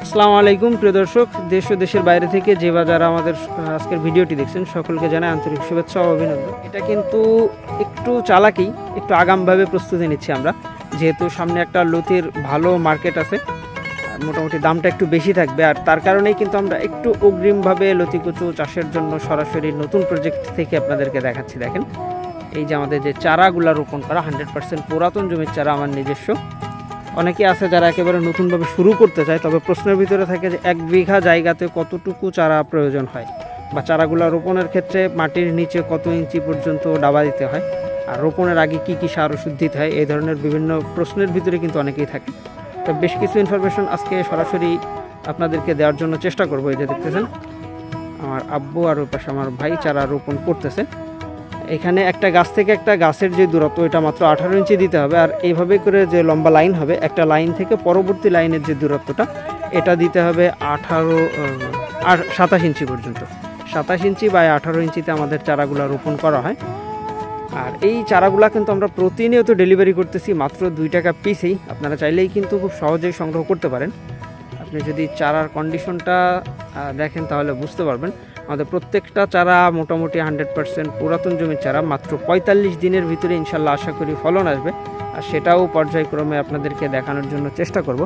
আসসালামু আলাইকুম প্রিয় দর্শক, দেশ ও দেশের বাইরে থেকে যে বা যারা আমাদের আজকের ভিডিওটি দেখছেন সকলকে জানাই আন্তরিক শুভেচ্ছা ও অভিনন্দন। এটা কিন্তু একটু চালাকি, একটু আগামভাবে প্রস্তুতি নিচ্ছি আমরা, যেহেতু সামনে একটা লতির ভালো মার্কেট আছে, মোটামুটি দামটা একটু বেশি থাকবে, আর তার কারণেই কিন্তু আমরা একটু অগ্রিমভাবে লতি কচু চাষের জন্য সরাসরি নতুন প্রজেক্ট থেকে আপনাদেরকে দেখাচ্ছি। দেখেন, এই যে আমাদের যে চারাগুলো রোপণ করা 100% পুরাতন জমির চারা, আমার নিজস্ব। অনেকে আছে যারা একেবারে নতুনভাবে শুরু করতে চায়, তবে প্রশ্নের ভিতরে থাকে যে 1 বিঘা জায়গাতে কতটুকু চারা প্রয়োজন হয়, বা চারাগুলো রোপণের ক্ষেত্রে মাটির নিচে কত ইঞ্চি পর্যন্ত ডাবা দিতে হয়, আর রোপণের আগে কি কি সার ওষুধ দিতে হয়, এই ধরনের বিভিন্ন প্রশ্নের ভিতরে কিন্তু অনেকেই থাকে। তো বেশ কিছু ইনফরমেশন আজকে সরাসরি আপনাদেরকে দেওয়ার জন্য চেষ্টা করবো। এই যে দেখতেছেন আমার আব্বু আর ওই পাশে আমার ভাই চারা রোপণ করতেছে। এখানে একটা গাছ থেকে একটা গাছের যে দূরত্ব, এটা মাত্র 18 ইঞ্চি দিতে হবে, আর এইভাবে করে যে লম্বা লাইন হবে, একটা লাইন থেকে পরবর্তী লাইনের যে দূরত্বটা, এটা দিতে হবে 27 ইঞ্চি পর্যন্ত। 27 ইঞ্চি বা 18 ইঞ্চিতে আমাদের চারাগুলো রোপণ করা হয়। আর এই চারাগুলা কিন্তু আমরা প্রতিনিয়ত ডেলিভারি করতেছি মাত্র 2 টাকা পিসেই। আপনারা চাইলেই কিন্তু খুব সহজেই সংগ্রহ করতে পারেন। আপনি যদি চারার কন্ডিশনটা দেখেন তাহলে বুঝতে পারবেন। আমাদের প্রত্যেকটা চারা মোটামুটি 100% পুরাতন জমির চারা। মাত্র 45 দিনের ভিতরে ইনশাল্লাহ আশা করি ফলন আসবে, আর সেটাও পর্যায়ক্রমে আপনাদেরকে দেখানোর জন্য চেষ্টা করব।